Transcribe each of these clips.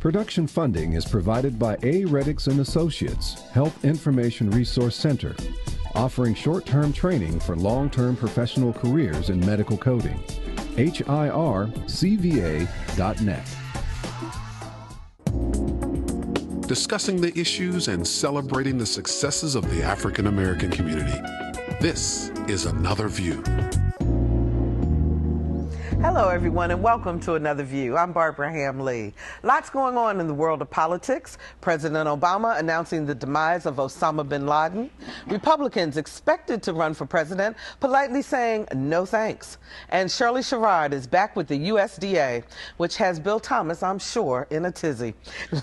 Production funding is provided by A. Reddix and Associates, Health Information Resource Center, offering short-term training for long-term professional careers in medical coding. HIRCVA.net. Discussing the issues and celebrating the successes of the African American community. This is Another View. Hello, everyone, and welcome to Another View. I'm Barbara Ham-Lee. Lots going on in the world of politics. President Obama announcing the demise of Osama bin Laden. Republicans expected to run for president, politely saying no thanks. And Shirley Sherrod is back with the USDA, which has Bill Thomas, I'm sure, in a tizzy.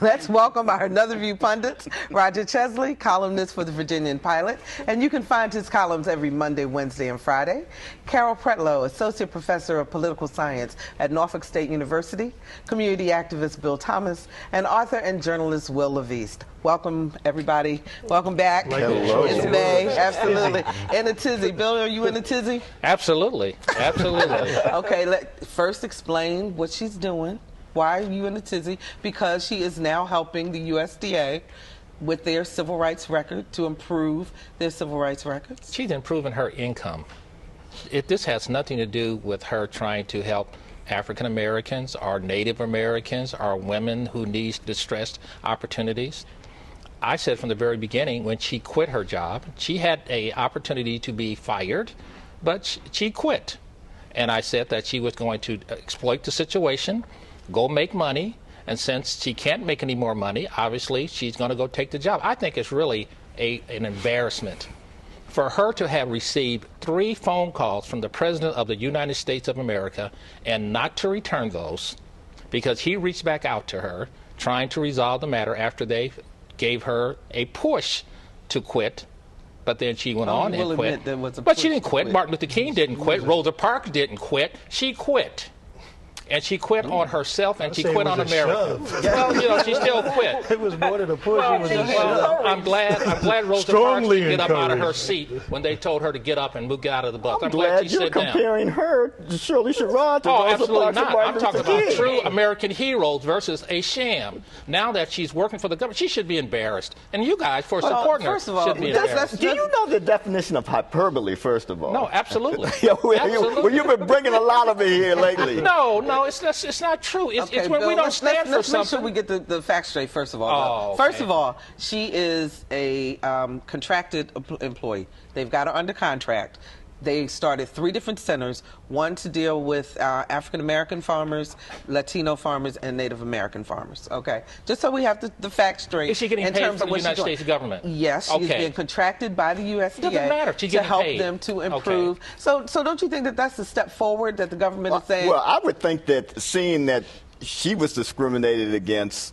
Let's welcome our Another View pundits, Roger Chesley, columnist for the Virginian Pilot, and you can find his columns every Monday, Wednesday, and Friday. Carol Pretlow, associate professor of political science at Norfolk State University, community activist Bill Thomas, and author and journalist Will Leviste. Welcome, everybody. Welcome back. Hello. It's May. Absolutely. In a tizzy. Bill, are you in a tizzy? Absolutely. Absolutely. Okay, let's first explain what she's doing. Why are you in a tizzy? Because she is now helping the USDA with their civil rights record to improve their civil rights records. She's improving her income. This has nothing to do with her trying to help African Americans or Native Americans or women who need distressed opportunities. I said from the very beginning, when she quit her job, she had an opportunity to be fired, but she quit. And I said that she was going to exploit the situation, go make money, and since she can't make any more money, obviously she's going to go take the job. I think it's really an embarrassment for her to have received 3 phone calls from the President of the United States of America and not to return those, because he reached back out to her trying to resolve the matter after they gave her a push to quit. But then she went on and quit. But she didn't quit. Martin Luther King didn't quit. Rosa Parks didn't quit. She quit. And she quit on herself, and she quit on America. Well, you know, she still quit. It was more than a push. It was a well, I'm glad Rosa Parks didn't get up out of her seat when they told her to get up and get out of the bus. I'm glad she you're sat down. comparing her to Shirley Sherrod to Rosa absolutely Parks not. and Martin I'm talking Luther about King. true American heroes versus a sham. Now that she's working for the government, she should be embarrassed. And you guys, for supporting her, should be embarrassed. Do you know the definition of hyperbole, first of all? No, absolutely. Well, you've been bringing a lot of it here lately. No, it's not true. It's when we don't stand for something. Let's make sure we get the facts straight, first of all. Okay. First of all, she is a contracted employee. They've got her under contract. They started 3 different centers, one to deal with African-American farmers, Latino farmers, and Native American farmers, okay? Just so we have the facts straight. Is she getting paid from the United States government? Yes, she's being contracted by the USDA doesn't matter. She's to help paid. them to improve. Okay. So don't you think that that's a step forward that the government is saying? Well, I would think that seeing that she was discriminated against,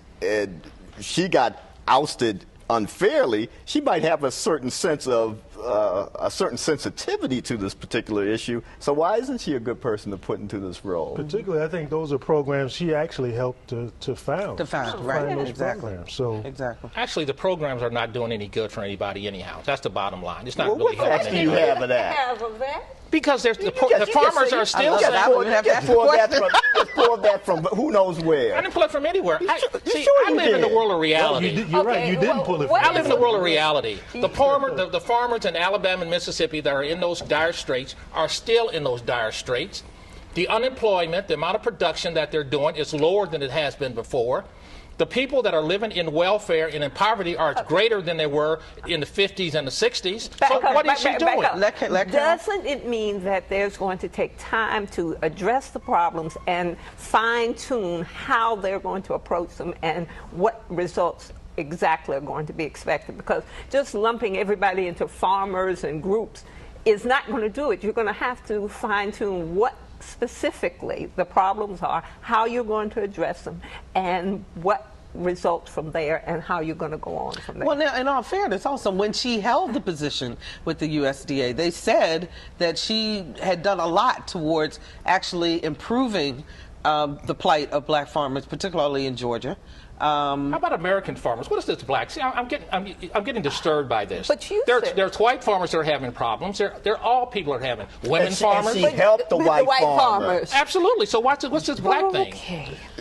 she got ousted unfairly, she might have a certain sense of a certain sensitivity to this particular issue. So why isn't she a good person to put into this role? Particularly, I think those are programs she actually helped to found. Right, those exactly. programs. So exactly. Actually, the programs are not doing any good for anybody anyhow. That's the bottom line. It's not Well, really what facts helping do you anybody. have of that? Because there's the farmers are still Get that from who knows where. I didn't pull it from anywhere. I live in the world of reality. You're right. You didn't pull it from I live in the world of reality. The farmers in Alabama and Mississippi that are in those dire straits are still in those dire straits. The unemployment, the amount of production that they're doing is lower than it has been before. The people that are living in welfare and in poverty are greater than they were in the 50s and the 60s. So what is she doing? Doesn't it mean that there's going to take time to address the problems and fine-tune how they're going to approach them and what results exactly are going to be expected? Because just lumping everybody into farmers and groups is not going to do it. You're going to have to fine-tune what specifically the problems are, how you're going to address them, and what results from there, and how you're going to go on from there. Well, now, in all fairness, also, when she held the position with the USDA, they said that she had done a lot towards actually improving the plight of black farmers, particularly in Georgia. How about American farmers? What is this black? See, I'm getting disturbed by this. But you there's white farmers that are having problems. They're all people are having women farmers. And she helped the white farmers. Absolutely. So what's this black thing?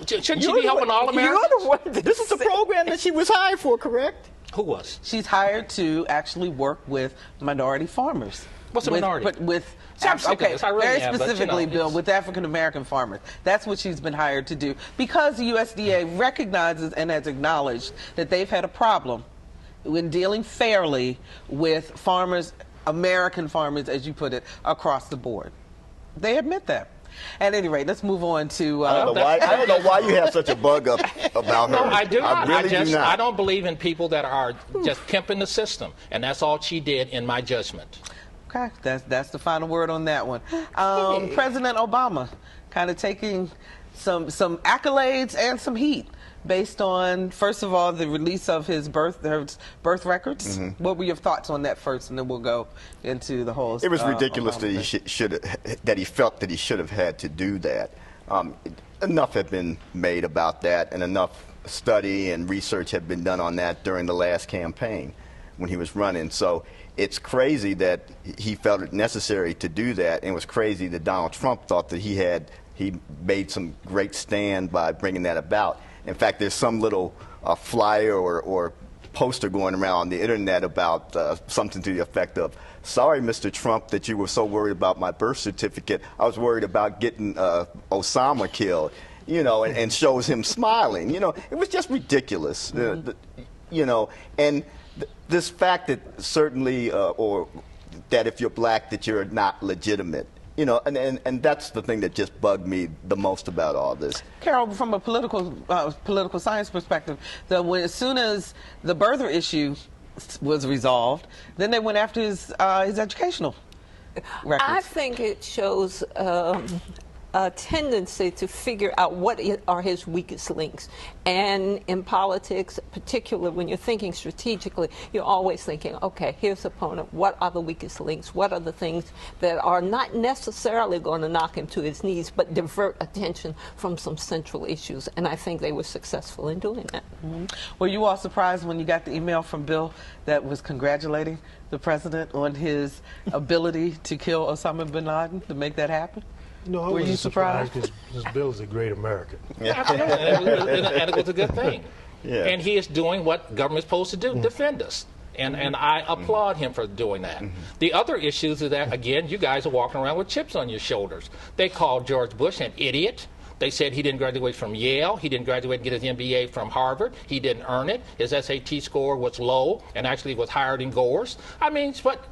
Shouldn't she be helping all Americans? You're the one this is the program that she was hired for, correct? Who was? She's hired to actually work with minority farmers. What's a minority? But with I'm sick of this. I really very am, but, specifically, you know, Bill, with African American farmers. That's what she's been hired to do, because the USDA recognizes and has acknowledged that they've had a problem when dealing fairly with farmers, American farmers, as you put it, across the board. They admit that. At any rate, let's move on to. I don't know why you have such a bug up about her. No, I do not. I really do not. I don't believe in people that are just pimping the system, and that's all she did, in my judgment. Okay, that's the final word on that one. President Obama kind of taking some accolades and some heat based on, first of all, the release of his birth records. Mm-hmm. What were your thoughts on that first, and then we'll go into the whole. It was ridiculous that he felt that he should have had to do that. Enough had been made about that, and enough study and research had been done on that during the last campaign when he was running. So it's crazy that he felt it necessary to do that, and it was crazy that Donald Trump thought that he made some great stand by bringing that about. In fact, there's some little flyer or poster going around on the internet about something to the effect of, "Sorry, Mr. Trump, that you were so worried about my birth certificate. I was worried about getting Osama killed," you know, and shows him smiling. You know, it was just ridiculous. You know, and this fact that certainly, or that if you're black, that you're not legitimate. You know, and that's the thing that just bugged me the most about all this. Carol, from a political science perspective, as soon as the birther issue was resolved, then they went after his educational records. I think it shows a tendency to figure out what are his weakest links. And in politics, particularly when you're thinking strategically, you're always thinking, okay, here's the opponent. What are the weakest links? What are the things that are not necessarily going to knock him to his knees, but divert attention from some central issues? And I think they were successful in doing that. Mm-hmm. Were you all surprised when you got the email from Bill that was congratulating the president on his ability to kill Osama bin Laden, to make that happen? No, I wasn't surprised because Bill is a great American. Absolutely, and it was a good thing. Yeah. And he is doing what government's supposed to do, defend us. And I applaud him for doing that. The other issues is that, again, you guys are walking around with chips on your shoulders. They called George Bush an idiot. They said he didn't graduate from Yale. He didn't graduate and get his MBA from Harvard. He didn't earn it. His SAT score was low and actually was higher than Gore's. I mean, but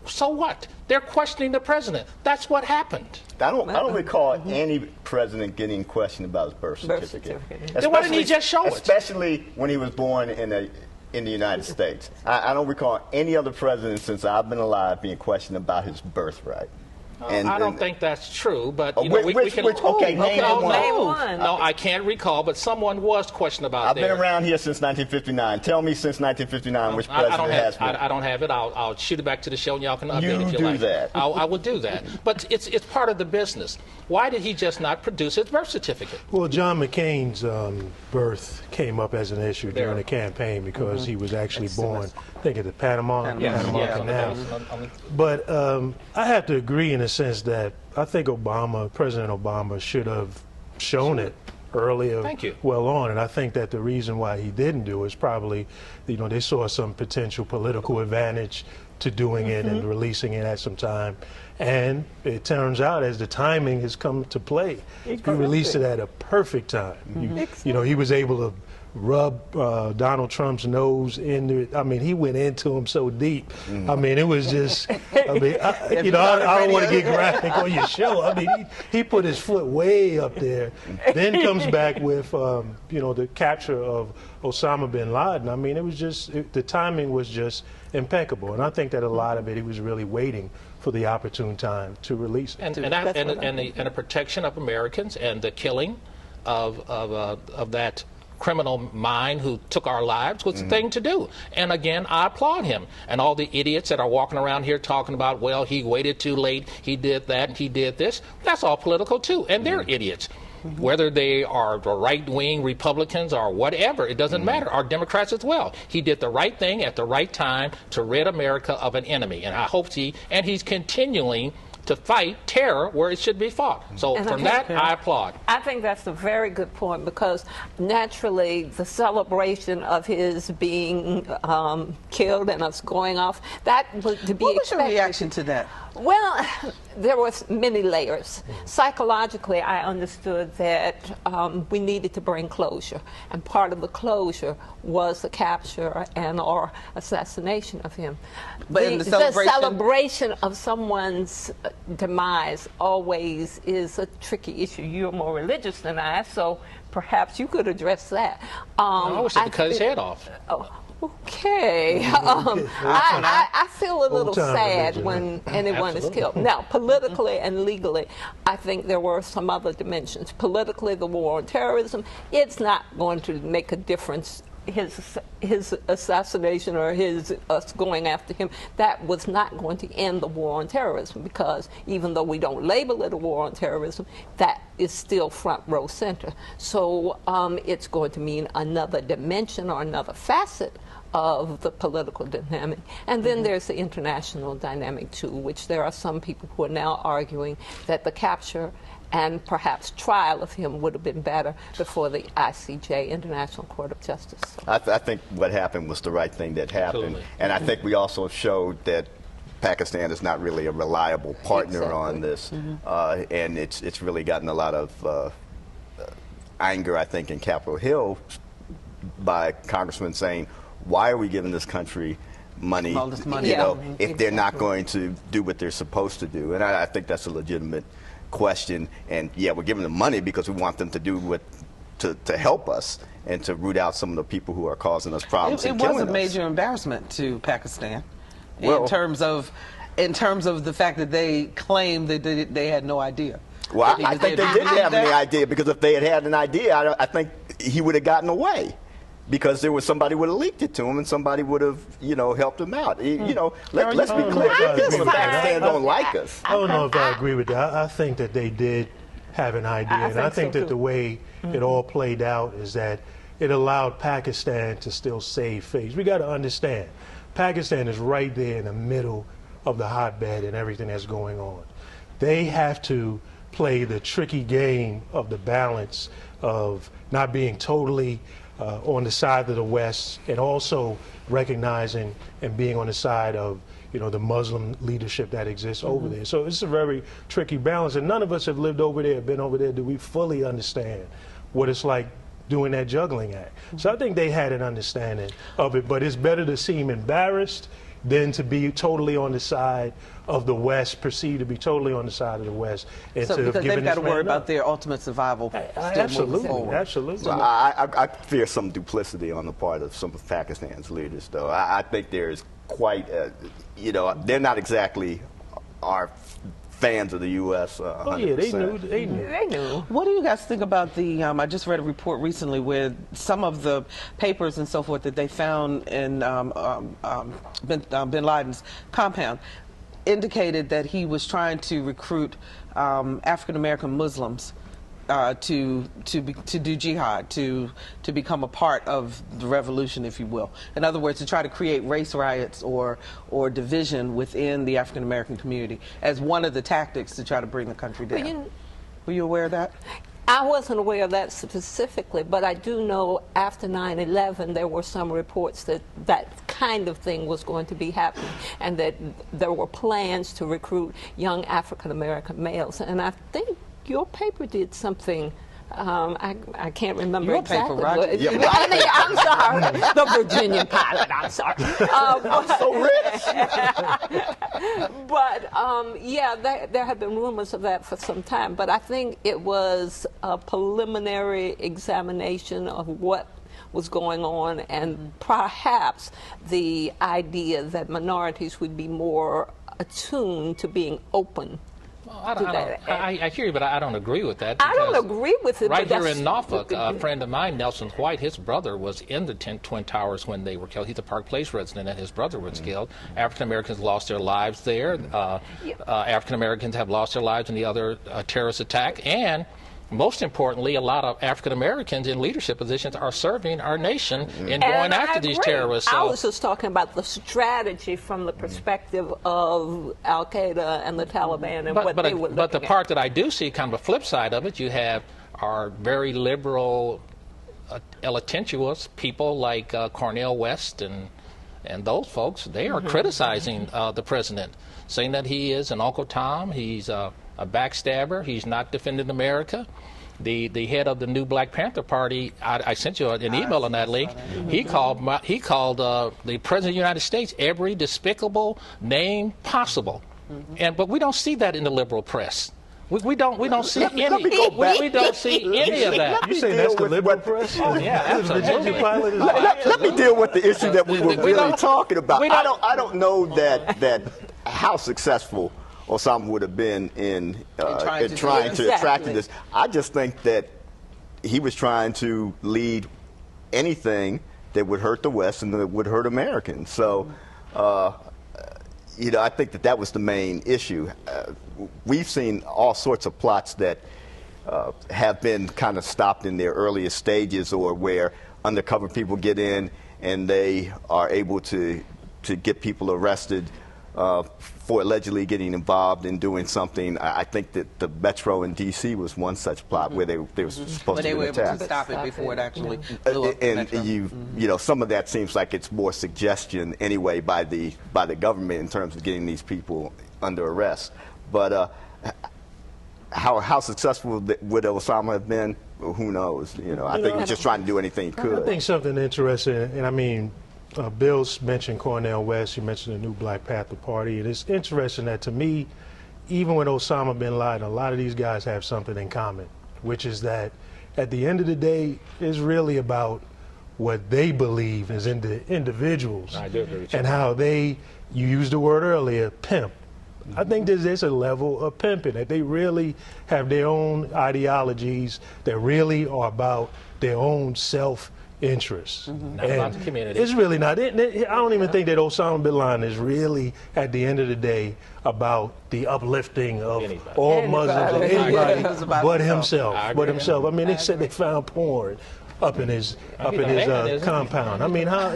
so what? They're questioning the president. That's what happened. I don't recall any president getting questioned about his birth certificate. Then why didn't he just show it? Especially when he was born in the United States. I don't recall any other president since I've been alive being questioned about his birthright. I don't think that's true, but you know, we can. Okay, name one. No, I can't recall, but someone was questioned about that. I've been around here since 1959. Tell me since 1959 which president has been. I don't have it. I'll shoot it back to the show and y'all can update if you like. You do that. I will do that. But it's part of the business. Why did he just not produce his birth certificate? Well, John McCain's birth came up as an issue during the campaign because he was actually born, I think, at the Panama Canal. But I have to agree in a sense that I think President Obama should have shown it earlier, well on, and I think that the reason why he didn't do it is probably, you know, they saw some potential political advantage to doing it and releasing it at some time. And it turns out, as the timing has come to play, he released it at a perfect time. You know, he was able to rub Donald Trump's nose into it. I mean, he went into him so deep. I mean, it was just, I mean, you know, I don't want to get graphic on your show. I mean, he put his foot way up there, then comes back with, you know, the capture of Osama bin Laden. I mean, it was just, the timing was just impeccable. And I think that a lot of it, he was really waiting for the opportune time to release it. And the protection of Americans and the killing of that criminal mind who took our lives was the thing to do. And again, I applaud him. And all the idiots that are walking around here talking about, well, he waited too late, he did that, he did this, that's all political too, and they're idiots. whether they are the right-wing Republicans or whatever, it doesn't matter, or Democrats as well. He did the right thing at the right time to rid America of an enemy, and I hope he's continuing to fight terror where it should be fought. So from that, I applaud. I think that's a very good point, because naturally the celebration of his being killed and us going off, that was to be expected. What was your reaction to that? Well, there was many layers. Psychologically, I understood that we needed to bring closure, and part of the closure was the capture and or assassination of him. But in the celebration of someone's demise always is a tricky issue. You're more religious than I, so perhaps you could address that. I wish they could cut his head off. Okay. I feel a little sad when anyone is killed. Now, politically and legally, I think there were some other dimensions. Politically, the war on terrorism, it's not going to make a difference. His assassination or us going after him, that was not going to end the war on terrorism, because even though we don't label it a war on terrorism, that is still front row center. So it's going to mean another dimension or another facet of the political dynamic. And then there's the international dynamic too, which there are some people who are now arguing that the capture and perhaps trial of him would have been better before the ICJ, International Court of Justice. So. I think what happened was the right thing that happened. Absolutely. And I think we also showed that Pakistan is not really a reliable partner on this. And it's really gotten a lot of anger, I think, in Capitol Hill by congressmen saying, why are we giving this country money, all this money, you know, if they're not going to do what they're supposed to do? And I think that's a legitimate question. And yeah, we're giving them money because we want them to do what to help us and to root out some of the people who are causing us problems. It was a major embarrassment to Pakistan, in terms of the fact that they claimed that they had no idea. Well, I think they didn't have any idea, because if they had had an idea, I think he would have gotten away, because there was somebody would have leaked it to him, and somebody would have, you know, helped him out. You know, let's be clear. People in Pakistan don't like us. I don't know if I agree with that. I think that they did have an idea, and I think that the way it all played out is that it allowed Pakistan to still save face. We got to understand, Pakistan is right there in the middle of the hotbed and everything that's going on. They have to play the tricky game of the balance of not being totally on the side of the West, and also recognizing and being on the side of, you know, the Muslim leadership that exists over there. So it's a very tricky balance, and none of us have lived over there, been over there. Do we fully understand what it's like doing that juggling act? So I think they had an understanding of it, but it's better to seem embarrassed than to be totally on the side of the West, perceived to be totally on the side of the West. And so because they've got to worry about their ultimate survival. Absolutely, absolutely. Well, I fear some duplicity on the part of some of Pakistan's leaders, though. I think there's quite, you know, they're not exactly our fans of the U.S. Oh yeah, they knew. What do you guys think about the? I just read a report recently where some of the papers and so forth that they found in bin Laden's compound indicated that he was trying to recruit African American Muslims to do jihad, to become a part of the revolution, if you will. In other words, to try to create race riots or division within the African American community as one of the tactics to try to bring the country down. Were you aware of that? I wasn't aware of that specifically, but I do know after 9/11 there were some reports that that kind of thing was going to be happening, and that there were plans to recruit young African American males. And I think your paper did something. I can't remember your exactly. Paper, Roger. Yeah. I mean, I'm sorry, the Virginian pilot. I'm sorry. I'm so rich. But yeah, there have been rumors of that for some time. But I think it was a preliminary examination of what was going on, and perhaps the idea that minorities would be more attuned to being open. I hear you, but I don't agree with that. I don't agree with it. Right here in Norfolk, a friend of mine, Nelson White, his brother was in the Twin Towers when they were killed. He's a Park Place resident, and his brother was killed. African Americans lost their lives there. African Americans have lost their lives in the other terrorist attack. And most importantly, a lot of African Americans in leadership positions are serving our nation in going after these terrorists. I was just talking about the strategy from the perspective of Al Qaeda and the Taliban and what they were looking But the part that I do see, kind of a flip side of it, you have our very liberal, elitentious people like Cornel West and those folks. They are criticizing the president, saying that he is an Uncle Tom, he's a backstabber, he's not defending America. The head of the new Black Panther Party, I sent you an email on that link. He called the president of the United States every despicable name possible, but we don't see that in the liberal press. We don't see any. We don't see any of that. You say that's the liberal press? Yeah, absolutely. Let me deal with the issue that we were really talking about. I don't know that how successful Osama would have been in trying to attract this. I just think that he was trying to lead anything that would hurt the West and that would hurt Americans. So, I think that was the main issue. We've seen all sorts of plots that have been kind of stopped in their earliest stages, or where undercover people get in and they are able to get people arrested for allegedly getting involved in doing something. I think that the Metro in D.C. was one such plot where they were supposed to be attacked. But they were able to stop it before it actually blew up. And some of that seems like it's more suggestion anyway by the government in terms of getting these people under arrest. But how successful would Osama have been? Well, who knows? I think he was just trying to do anything he could. I think something interesting, and I mean, Bill's mentioned Cornel West, you mentioned the new Black Panther Party, and it's interesting that, to me, even with Osama bin Laden, a lot of these guys have something in common, which is that at the end of the day, it's really about what they believe as individuals. I do agree with you. And how you used the word earlier, pimp. I think there's a level of pimping, that they really have their own ideologies that really are about their own self-interest. Not about the community. It's really not. I don't even think that Osama bin Laden is really, at the end of the day, about the uplifting of all Muslims or anybody but himself. I mean, they said they found porn up in his compound. I mean, how?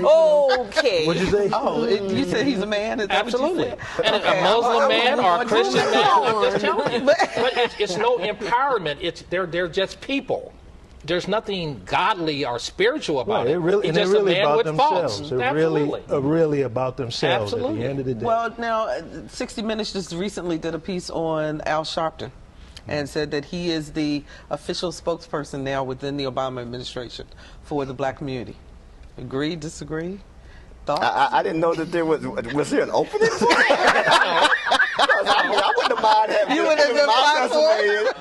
Okay. What'd you say? Oh, you said he's a man? Is that Absolutely. What you said? And a Muslim man or a Christian man, I'm just telling you. But it's no empowerment. They're just people. There's nothing godly or spiritual about it. It's just really a man with about faults. themselves. They're really about themselves Absolutely. at the end of the day. Well, now, 60 Minutes just recently did a piece on Al Sharpton and said that he is the official spokesperson now within the Obama administration for the black community. Agree, disagree? Thoughts? I didn't know that there was there an opening for it? I wouldn't have mind having You would have been fine for it?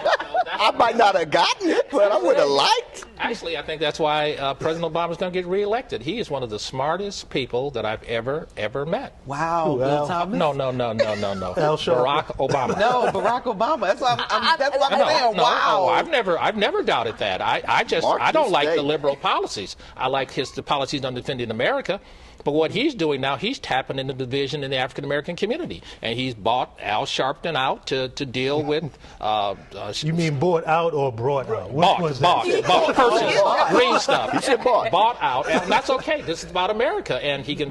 I might not have gotten it, but I would have liked. Actually, I think that's why President Obama is going to get reelected. He is one of the smartest people that I've ever met. Wow. Al? Thomas? No. Al Sharpton. Barack Obama. No, Barack Obama. That's what I'm saying. No, Wow. I've never doubted that. I don't like the liberal policies. I like the policies on defending America. But what he's doing now, he's tapping into the division in the African American community, and he's bought Al Sharpton out to deal with. You mean bought out or brought out? Bought person, green stuff. He said bought out, and that's okay. This is about America, and he can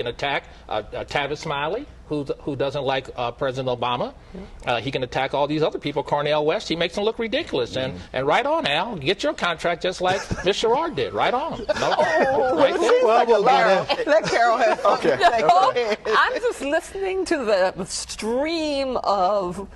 attack Tavis Smiley, who doesn't like President Obama. He can attack all these other people. Cornel West, he makes them look ridiculous. And right on, Al, get your contract just like Ms. Sherrod did. Right on. Let Carol have something to say. I'm just listening to the stream of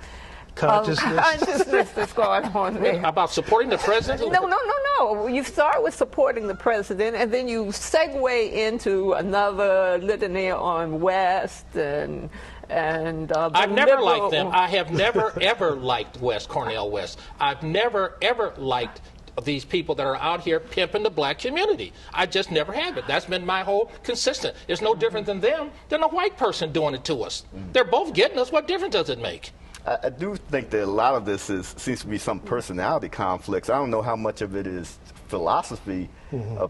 consciousness that's going on there. About supporting the president? No. You start with supporting the president, and then you segue into another litany on West and I've never liked them. I have never ever liked Cornel West. I've never ever liked these people that are out here pimping the black community. I just never have it. That's been my whole consistent. It's no different than a white person doing it to us. They're both getting us. What difference does it make? I do think that a lot of this seems to be some personality conflicts. I don't know how much of it is philosophy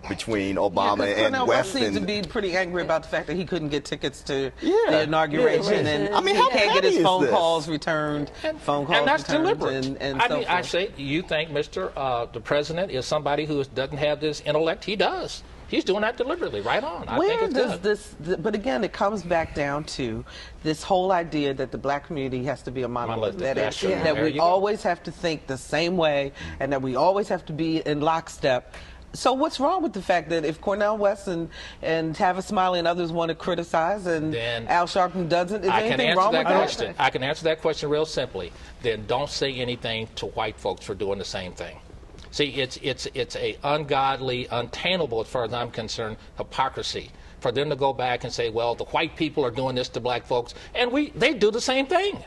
between Obama and Cornel West West. seemed to be pretty angry about the fact that he couldn't get tickets to the inauguration, and I mean, he how can't get petty his is phone this? calls returned, and that's deliberate. and I so mean, forth. I say, you think the president is somebody who doesn't have this intellect? He does. He's doing that deliberately. Right on. I think it's good. But again, it comes back down to this whole idea that the black community has to be a monolith. That we always have to think the same way, and that we always have to be in lockstep. So what's wrong with the fact that if Cornel West and Tavis Smiley and others want to criticize, and Al Sharpton doesn't, is there anything wrong with that? I can answer that question real simply. Then don't say anything to white folks for doing the same thing. See, it's a ungodly, untenable, as far as I'm concerned, hypocrisy for them to go back and say, well, the white people are doing this to black folks, and they do the same thing,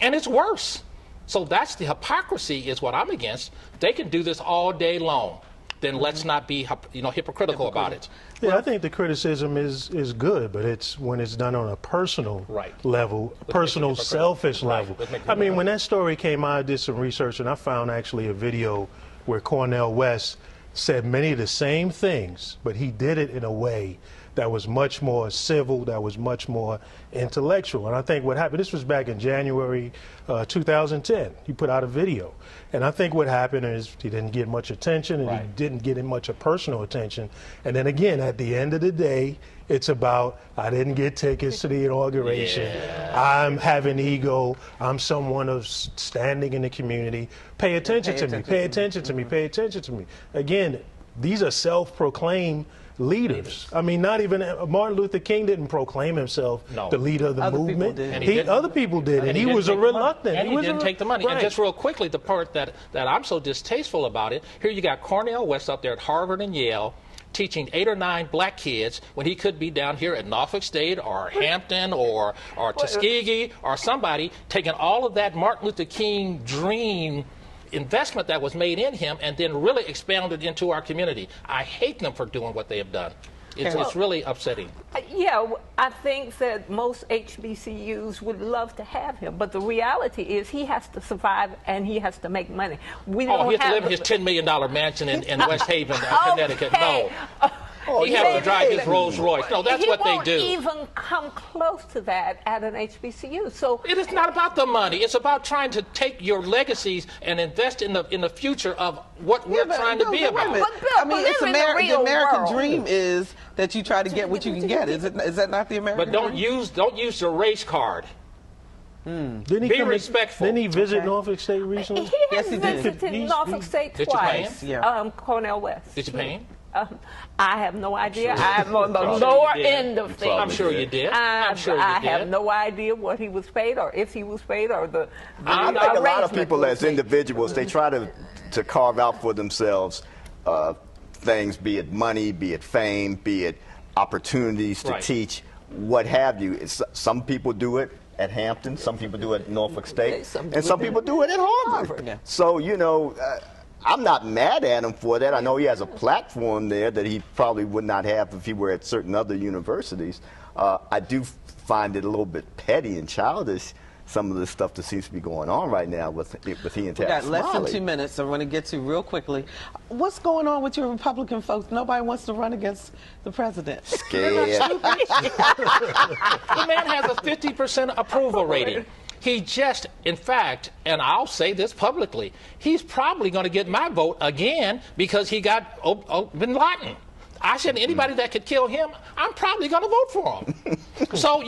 and it's worse. So that's the hypocrisy is what I'm against. They can do this all day long. Then let's not be hypocritical about it. Yeah, I think the criticism is good, but it's when it's done on a personal level, personal, selfish level. I mean, when that story came out, I did some research, and I found actually a video where Cornel West said many of the same things, but he did it in a way that was much more civil, that was much more intellectual. And I think what happened, this was back in January 2010, he put out a video. And I think what happened is he didn't get much attention, and he didn't get much of personal attention. And then again, at the end of the day, it's about, I didn't get tickets to the inauguration. I'm having ego. I'm someone of standing in the community. Pay attention to me. Pay attention to me. Pay attention to me. Again, these are self-proclaimed leaders. I mean, not even Martin Luther King didn't proclaim himself the leader of the movement. Other people did, and he was reluctant. And he didn't take the money. And just real quickly, the part that I'm so distasteful about it, here you got Cornel West up there at Harvard and Yale teaching 8 or 9 black kids when he could be down here at Norfolk State or Hampton or Tuskegee or somebody, taking all of that Martin Luther King dream investment that was made in him and then really expounded into our community. I hate them for doing what they have done. It's really upsetting. Yeah, I think that most HBCUs would love to have him, but the reality is he has to survive and he has to make money. He has to live in his $10 million mansion in West Haven, Connecticut. No. He has to drive his Rolls Royce. No, that's what they do. He won't even come close to that at an HBCU. So it is not about the money. It's about trying to take your legacies and invest in the future of what we're trying to be about. But Bill, I mean, it's the American dream is that you try to get what you can get. Is that not the American dream? But don't use the race card. Be respectful. Didn't he visit Norfolk State recently? He has visited Norfolk State twice. Cornel West. Did you pay him? I have no idea. I'm on the lower end of things. I'm sure you did. I have no idea what he was paid or if he was paid or the I think a lot of people as individuals, they try to carve out for themselves things, be it money, be it fame, be it opportunities to teach, what have you. Some people do it at Hampton, some people do it at Norfolk State, and some people do it at Harvard. So, I'm not mad at him for that. I know he has a platform there that he probably would not have if he were at certain other universities. I do find it a little bit petty and childish, some of the stuff that seems to be going on right now with he and Tavis Smiley. We got less than 2 minutes, so I want to get to real quickly. What's going on with your Republican folks? Nobody wants to run against the president. Scared. The man has a 50% approval rating. He just, in fact, and I'll say this publicly, he's probably going to get my vote again because he got bin Laden. I said anybody that could kill him, I'm probably going to vote for him. So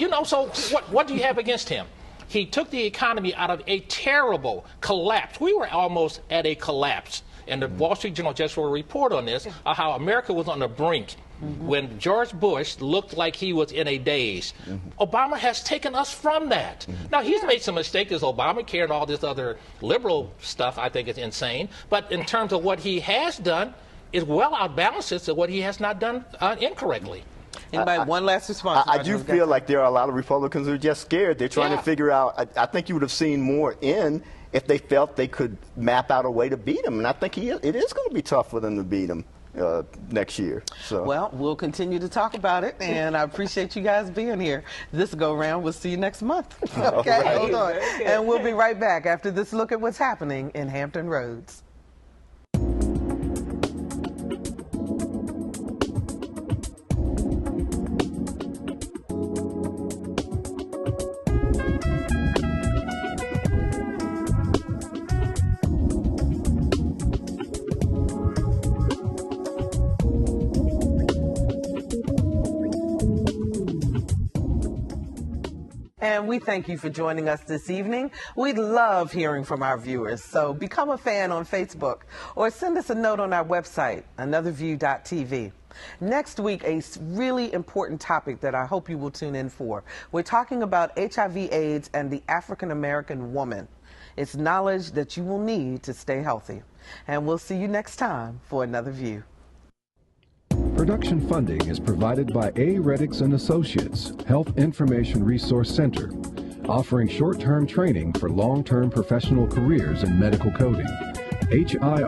what do you have against him? He took the economy out of a terrible collapse. We were almost at a collapse. And the Wall Street Journal just wrote a report on this, how America was on the brink. When George Bush looked like he was in a daze. Obama has taken us from that. Now, he's made some mistakes as Obamacare and all this other liberal stuff. I think it's insane. But in terms of what he has done, it well outbalances to what he has not done incorrectly. Anybody, one last response? I do feel like there are a lot of Republicans who are just scared. They're trying to figure out. I think you would have seen more in if they felt they could map out a way to beat him. And I think it is going to be tough for them to beat him next year. So. Well, we'll continue to talk about it, and I appreciate you guys being here. This go round, we'll see you next month. Okay, hold on. And we'll be right back after this look at what's happening in Hampton Roads. And we thank you for joining us this evening. We love hearing from our viewers, so become a fan on Facebook or send us a note on our website, anotherview.tv. Next week, a really important topic that I hope you will tune in for. We're talking about HIV/AIDS and the African American woman. It's knowledge that you will need to stay healthy. And we'll see you next time for Another View. Production funding is provided by A. Reddix and Associates, Health Information Resource Center, offering short-term training for long-term professional careers in medical coding. HIRCVA.net.